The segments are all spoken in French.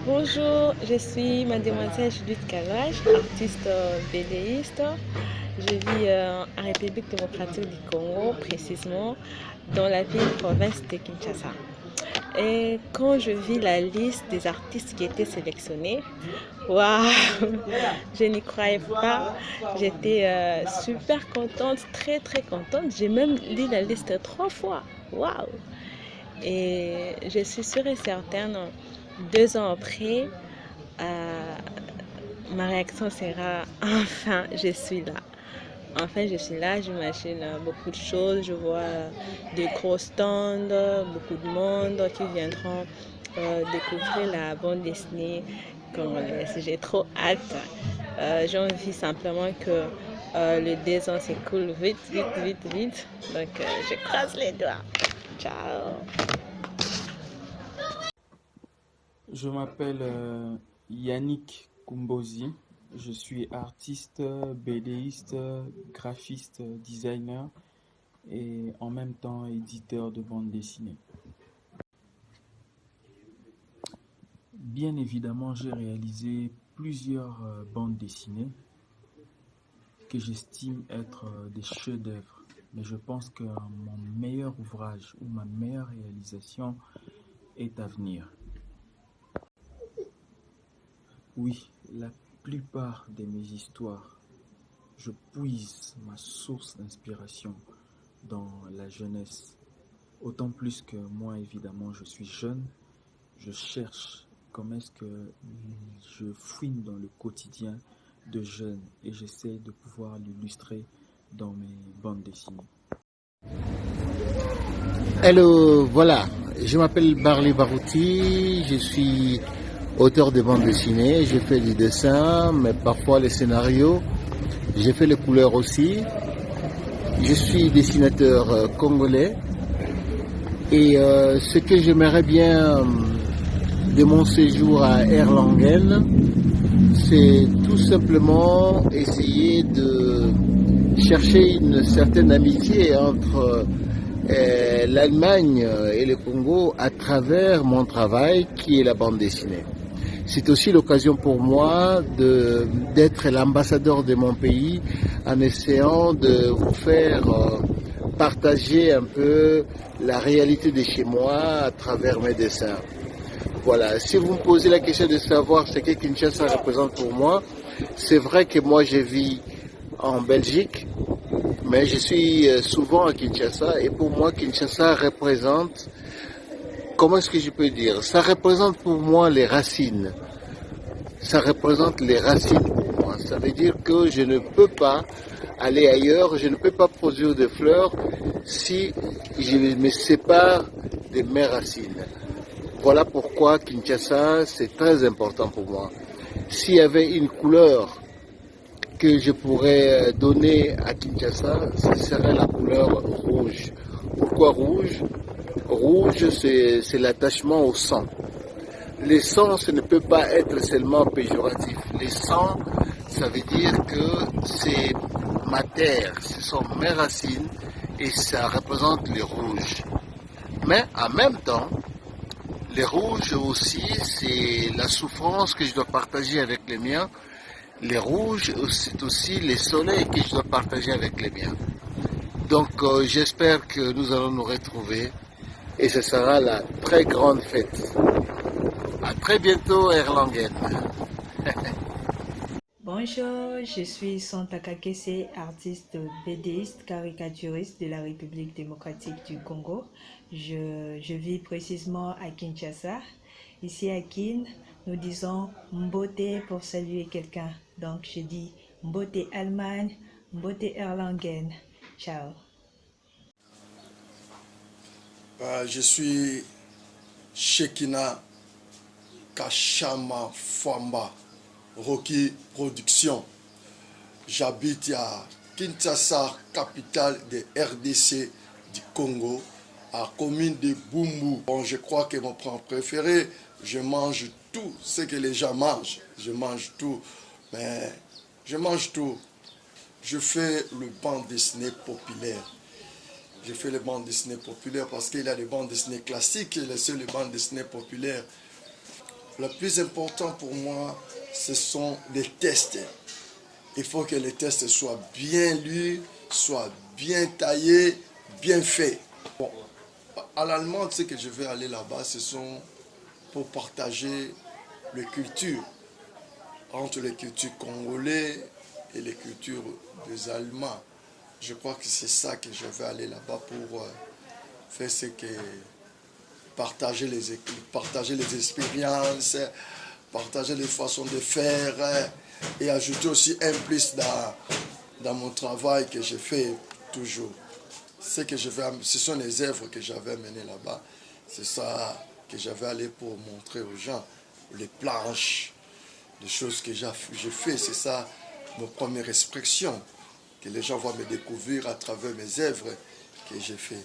Bonjour, je suis mademoiselle Judith Calage, artiste bédéiste. Je vis en République démocratique du Congo, précisément dans la ville-province de Kinshasa. Et quand je vis la liste des artistes qui étaient sélectionnés, waouh, je n'y croyais pas. J'étais super contente, très très contente. J'ai même lu la liste 3 fois. Waouh! Et je suis sûre et certaine, 2 ans après, euh, ma réaction sera enfin, je suis là. Enfin, je suis là, j'imagine beaucoup de choses. Je vois de gros stands, beaucoup de monde qui viendront découvrir la bande dessinée congolaise. J'ai trop hâte. J'ai envie simplement que le 2 ans s'écoule vite, vite, vite, vite. Donc, je croise les doigts. Ciao. Je m'appelle Yannick Kumbozi. Je suis artiste, BDiste, graphiste, designer et en même temps éditeur de bande dessinée. Bien évidemment, j'ai réalisé plusieurs bandes dessinées que j'estime être des chefs-d'œuvre. Mais je pense que mon meilleur ouvrage ou ma meilleure réalisation est à venir. Oui, la plupart de mes histoires, je puise ma source d'inspiration dans la jeunesse. Autant plus que moi, évidemment, je suis jeune, je cherche comment est-ce que je fouine dans le quotidien de jeunes et j'essaie de pouvoir l'illustrer dans mes bandes dessinées. Hello, voilà, je m'appelle Barley Barouti, je suis auteur de bande dessinée, j'ai fait du dessin, mais parfois les scénarios, j'ai fait les couleurs aussi. Je suis dessinateur congolais et ce que j'aimerais bien de mon séjour à Erlangen, c'est tout simplement essayer de chercher une certaine amitié entre l'Allemagne et le Congo à travers mon travail qui est la bande dessinée. C'est aussi l'occasion pour moi d'être l'ambassadeur de mon pays en essayant de vous faire partager un peu la réalité de chez moi à travers mes dessins. Voilà, si vous me posez la question de savoir ce que Kinshasa représente pour moi, c'est vrai que moi je vis en Belgique, mais je suis souvent à Kinshasa et pour moi Kinshasa représente, comment est-ce que je peux dire, ça représente pour moi les racines. Ça représente les racines pour moi. Ça veut dire que je ne peux pas aller ailleurs, je ne peux pas produire de fleurs si je me sépare de mes racines. Voilà pourquoi Kinshasa, c'est très important pour moi. S'il y avait une couleur que je pourrais donner à Kinshasa, ce serait la couleur rouge. Pourquoi rouge? Rouge, c'est l'attachement au sang. Les sangs, ce ne peut pas être seulement péjoratif. Les sangs, ça veut dire que c'est ma terre, ce sont mes racines et ça représente les rouges. Mais en même temps, les rouges aussi, c'est la souffrance que je dois partager avec les miens. Les rouges, c'est aussi les soleils que je dois partager avec les miens. Donc j'espère que nous allons nous retrouver et ce sera la très grande fête. À très bientôt, Erlangen. Bonjour, je suis Santa Kakese, artiste bédéiste, caricaturiste de la République démocratique du Congo. Je vis précisément à Kinshasa. Ici à Kin, nous disons Mbote pour saluer quelqu'un. Donc je dis Mbote Allemagne, Mbote Erlangen. Ciao. Je suis Shekina Kachama Famba, Rocky Production. J'habite à Kinshasa, capitale de RDC du Congo, à commune de Bumbu. Bon, je crois que mon plat préféré, je mange tout ce que les gens mangent. Je mange tout, mais je mange tout. Je fais le bande dessinée populaire. Je fais les bandes dessinées populaires parce qu'il y a des bandes dessinées classiques et les bandes dessinées populaires. Le plus important pour moi, ce sont les tests. Il faut que les tests soient bien lus, soient bien taillés, bien faits. Bon, à l'Allemande, ce que je vais aller là-bas, ce sont pour partager les cultures, entre les cultures congolaises et les cultures des Allemands. Je crois que c'est ça que je vais aller là-bas pour faire ce que partager les expériences, partager les façons de faire et ajouter aussi un plus dans mon travail que je fais toujours. Ce sont les œuvres que j'avais menées là-bas. C'est ça que j'avais allé pour montrer aux gens, les planches, les choses que j'ai fait. C'est ça ma première expression, que les gens vont me découvrir à travers mes œuvres que j'ai fait.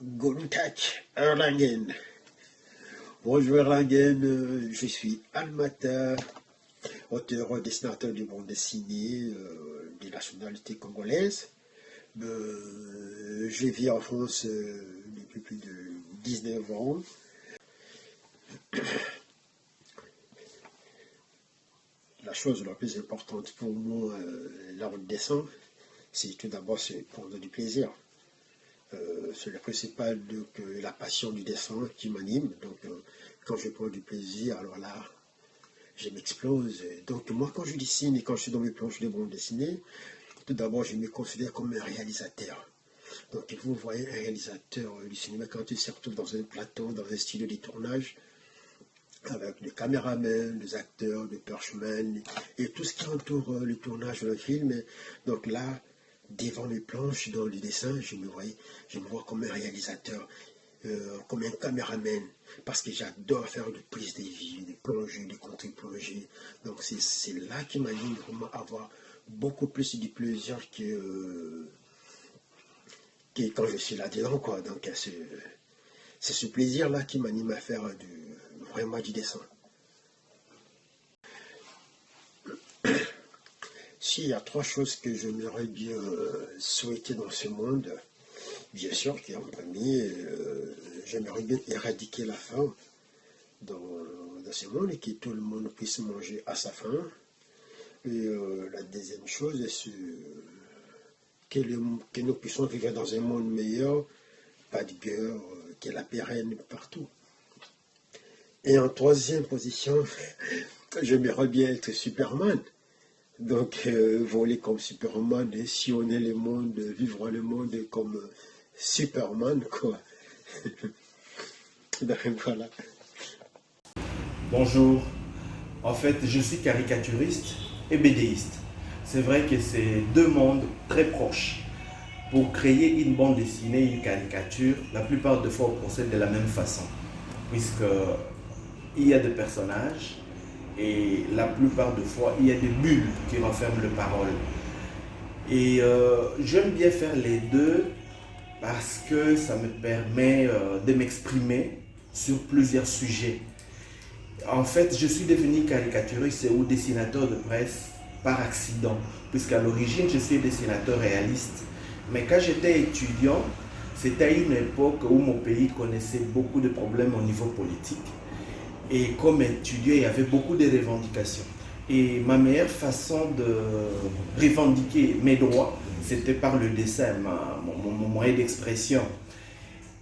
Guten Tag, Erlangen. Bonjour Erlangen, je suis Almata, auteur, dessinateur de bande dessinée de nationalité congolaise. Je vis en France depuis plus de 19 ans. La chose la plus importante pour moi, lors du dessin, c'est tout d'abord prendre du plaisir. C'est le principal, donc la passion du dessin qui m'anime. Donc quand je prends du plaisir, alors là, je m'explose. Donc moi, quand je dessine et quand je suis dans mes planches de bande dessinée, tout d'abord, je me considère comme un réalisateur. Donc vous voyez un réalisateur du cinéma quand il se retrouve dans un plateau, dans un studio de tournage, avec des caméramans, des acteurs, des perchemans, et tout ce qui entoure le tournage d'un film. Donc là, devant les planches, dans le dessin, je me vois comme un réalisateur, comme un caméraman, parce que j'adore faire des prises de vie, des plongées, des contre-plongées. Donc c'est là qui m'anime vraiment à avoir beaucoup plus de plaisir que quand je suis là-dedans, quoi. Donc c'est ce plaisir-là qui m'anime à faire vraiment du dessin. S'il y a 3 choses que j'aimerais bien souhaiter dans ce monde, bien sûr qu'en premier, j'aimerais bien éradiquer la faim dans ce monde et que tout le monde puisse manger à sa faim. Et la deuxième chose, c'est que nous puissions vivre dans un monde meilleur, pas de guerre, que la paix règne partout. Et en troisième position, j'aimerais bien être Superman. Donc, voler comme Superman et sillonner le monde, vivre le monde comme Superman, quoi. Donc, voilà. Bonjour. En fait, je suis caricaturiste et bédéiste. C'est vrai que c'est 2 mondes très proches. Pour créer une bande dessinée, une caricature, la plupart des fois, on procède de la même façon. Puisqu'il y a des personnages, et la plupart des fois, il y a des bulles qui renferment les paroles. Et j'aime bien faire les deux parce que ça me permet de m'exprimer sur plusieurs sujets. En fait, je suis devenu caricaturiste ou dessinateur de presse par accident, puisqu'à l'origine, je suis dessinateur réaliste. Mais quand j'étais étudiant, c'était à une époque où mon pays connaissait beaucoup de problèmes au niveau politique. Et comme étudiant, il y avait beaucoup de revendications. Et ma meilleure façon de revendiquer mes droits, c'était par le dessin, mon moyen d'expression.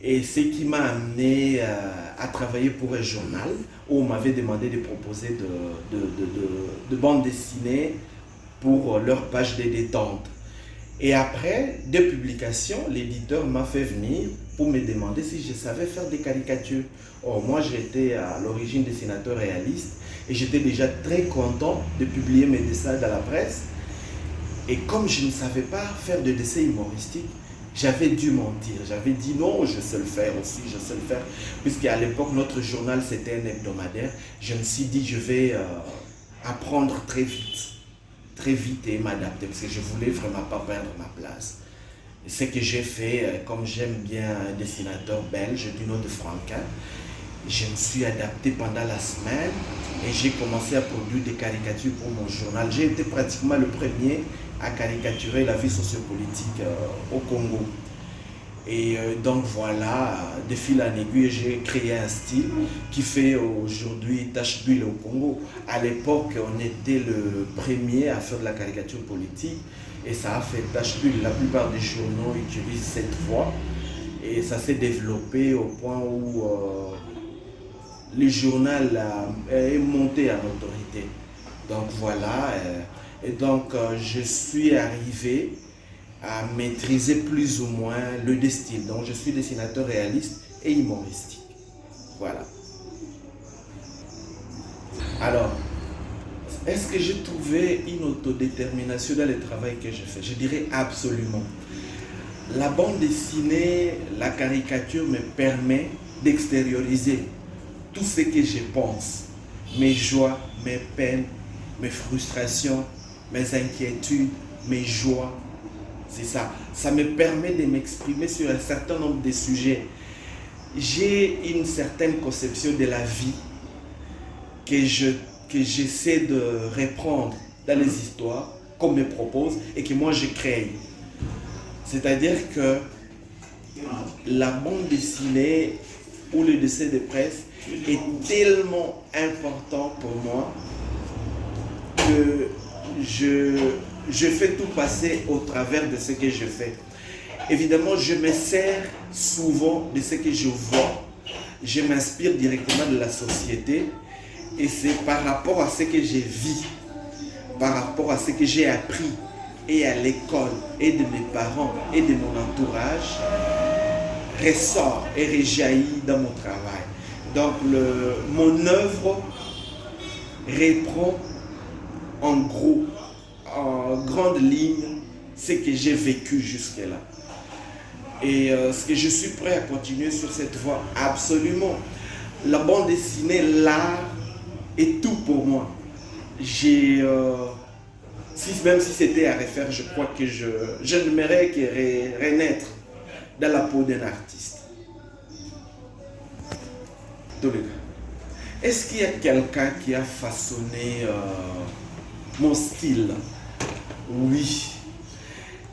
Et ce qui m'a amené à travailler pour un journal où on m'avait demandé de proposer de bandes dessinées pour leur page de détente. Et après 2 publications, l'éditeur m'a fait venir pour me demander si je savais faire des caricatures. Or, moi, j'étais à l'origine dessinateur réaliste et j'étais déjà très content de publier mes dessins dans la presse. Et comme je ne savais pas faire de dessins humoristiques, j'avais dû mentir. J'avais dit non, je sais le faire aussi, je sais le faire. Puisqu'à l'époque, notre journal, c'était un hebdomadaire. Je me suis dit, je vais apprendre très vite et m'adapter, parce que je voulais vraiment pas perdre ma place. Et ce que j'ai fait, comme j'aime bien un dessinateur belge du nom de Franquin, je me suis adapté pendant la semaine et j'ai commencé à produire des caricatures pour mon journal. J'ai été pratiquement le premier à caricaturer la vie sociopolitique au Congo. Et donc voilà, de fil en aiguille, j'ai créé un style qui fait aujourd'hui tache d'huile au Congo. À l'époque, on était le premier à faire de la caricature politique et ça a fait tache d'huile. La plupart des journaux utilisent cette voie et ça s'est développé au point où le journal est monté en autorité. Donc voilà, et donc je suis arrivé à maîtriser plus ou moins le style. Donc je suis dessinateur réaliste et humoristique. Voilà. Alors, est-ce que j'ai trouvé une autodétermination dans le travail que je fais? Je dirais absolument. La bande dessinée, la caricature me permet d'extérioriser tout ce que je pense, mes joies, mes peines, mes frustrations, mes inquiétudes, mes joies. C'est ça. Ça me permet de m'exprimer sur un certain nombre de sujets. J'ai une certaine conception de la vie que j'essaie de reprendre dans les histoires qu'on me propose et que moi je crée. C'est-à-dire que la bande dessinée ou le dessin de presse est tellement important pour moi que je fais tout passer au travers de ce que je fais. Évidemment, je me sers souvent de ce que je vois. Je m'inspire directement de la société et c'est par rapport à ce que j'ai vu, par rapport à ce que j'ai appris et à l'école et de mes parents et de mon entourage ressort et rejaillit dans mon travail. Donc mon œuvre reprend en gros, en grande ligne, ce que j'ai vécu jusque-là. Et ce que je suis prêt à continuer sur cette voie, absolument. La bande dessinée, l'art est tout pour moi. Même si c'était à refaire, je crois que je n'aimerais que renaître dans la peau d'un artiste. Est-ce qu'il y a quelqu'un qui a façonné mon style? Oui.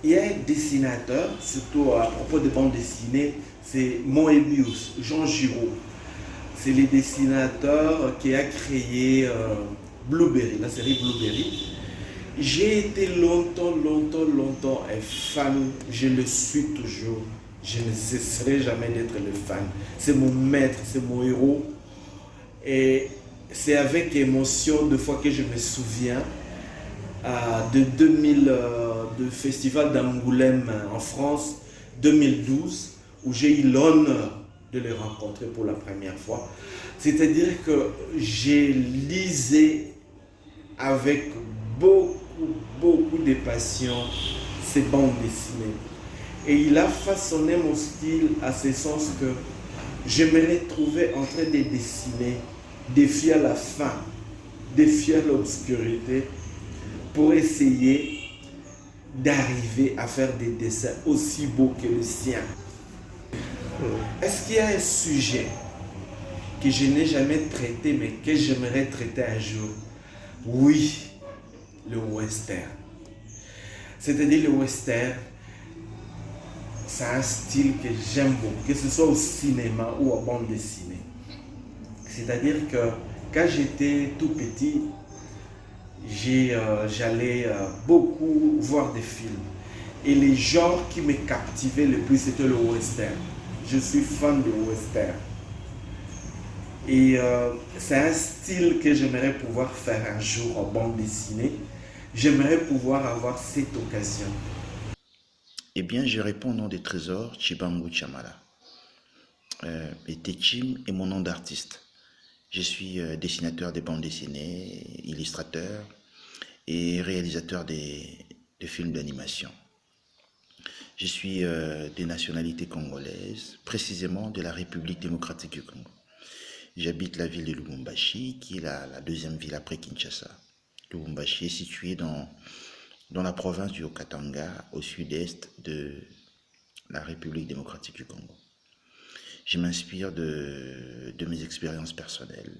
Il y a un dessinateur, surtout à propos de bande dessinée, c'est Moebius, Jean Giraud. C'est le dessinateur qui a créé Blueberry, la série Blueberry. J'ai été longtemps un fan, je le suis toujours. Je ne cesserai jamais d'être le fan. C'est mon maître, c'est mon héros. Et c'est avec émotion, de fois que je me souviens, de festival d'Angoulême en France 2012 où j'ai eu l'honneur de les rencontrer pour la première fois. C'est-à-dire que j'ai lisé avec beaucoup de passion ces bandes dessinées. Et il a façonné mon style à ce sens que je me retrouvais en train de dessiner, défier la faim, défier l'obscurité, pour essayer d'arriver à faire des dessins aussi beaux que le sien. Est-ce qu'il y a un sujet que je n'ai jamais traité mais que j'aimerais traiter un jour? Oui, le western. C'est-à-dire le western, c'est un style que j'aime beaucoup, que ce soit au cinéma ou en bande dessinée. C'est-à-dire que quand j'étais tout petit, j'allais beaucoup voir des films. Et les genres qui me captivaient le plus, c'était le western. Je suis fan de western. Et c'est un style que j'aimerais pouvoir faire un jour en bande dessinée. J'aimerais pouvoir avoir cette occasion. Eh bien, je réponds au nom des trésors Chibangu Chamala. Et Techim est mon nom d'artiste. Je suis dessinateur de bandes dessinées, illustrateur et réalisateur de films d'animation. Je suis de nationalité congolaise, précisément de la République démocratique du Congo. J'habite la ville de Lubumbashi, qui est la deuxième ville après Kinshasa. Lubumbashi est située dans la province du Haut-Katanga, au sud-est de la République démocratique du Congo. Je m'inspire de mes expériences personnelles,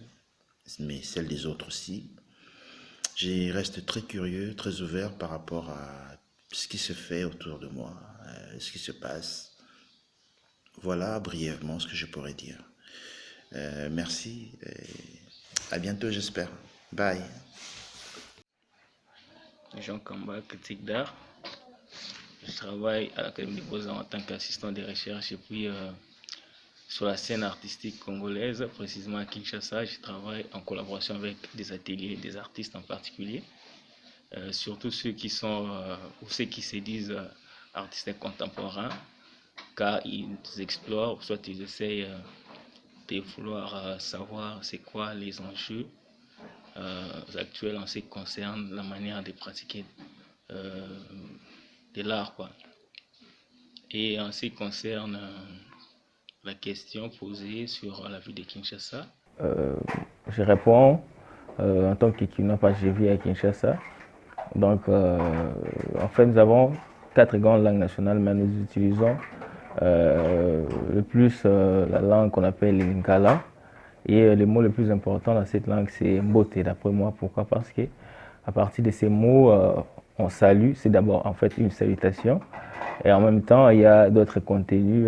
mais celles des autres aussi. Je reste très curieux, très ouvert par rapport à ce qui se fait autour de moi, ce qui se passe. Voilà brièvement ce que je pourrais dire. Merci et à bientôt j'espère. Bye. Jean Kamba, critique d'art. Je travaille à l'Académie des Beaux-Arts en tant qu'assistant de recherche et puis sur la scène artistique congolaise, précisément à Kinshasa, je travaille en collaboration avec des ateliers, des artistes en particulier, surtout ceux qui sont ou ceux qui se disent artistes contemporains, car ils explorent, soit ils essayent de vouloir savoir c'est quoi les enjeux actuels en ce qui concerne la manière de pratiquer de l'art, quoi. Et en ce qui concerne la question posée sur la ville de Kinshasa, je réponds en tant qu'étudiant parce que je vis à Kinshasa. Donc, en fait, nous avons 4 grandes langues nationales, mais nous utilisons le plus la langue qu'on appelle le Lingala. Et le mot le plus important dans cette langue, c'est Mbote, d'après moi. Pourquoi? Parce que à partir de ces mots, on salue. C'est d'abord en fait une salutation. Et en même temps, il y a d'autres contenus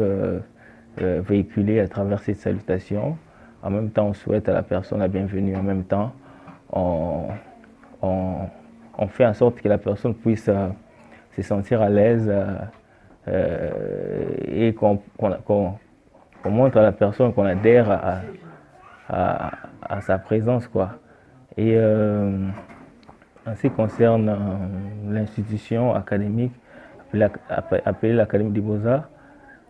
véhiculés à travers cette salutation. En même temps, on souhaite à la personne la bienvenue. En même temps, on fait en sorte que la personne puisse se sentir à l'aise et qu'on montre à la personne qu'on adhère à sa présence, quoi. Et en ce qui concerne l'institution académique appelée l'Académie des Beaux-Arts,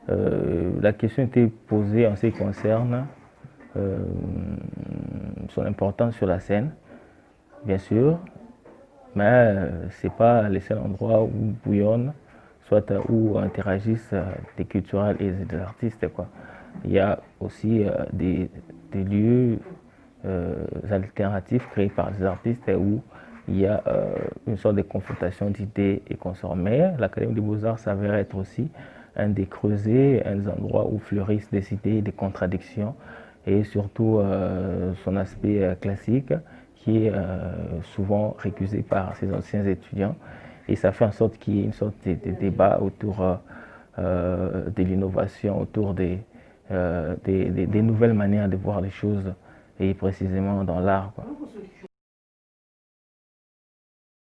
la question était posée en ce qui concerne son importance sur la scène, bien sûr, mais ce n'est pas le seul endroit où bouillonnent, soit où interagissent des culturels et des artistes, quoi. Il y a aussi des lieux alternatifs créés par les artistes où il y a une sorte de confrontation d'idées et consorts. Mais l'Académie des Beaux-Arts s'avère être aussi un des creusets, un des endroits où fleurissent des idées, des contradictions et surtout son aspect classique qui est souvent récusé par ses anciens étudiants. Et ça fait en sorte qu'il y ait une sorte de débat autour de l'innovation, autour des nouvelles manières de voir les choses et précisément dans l'art, quoi.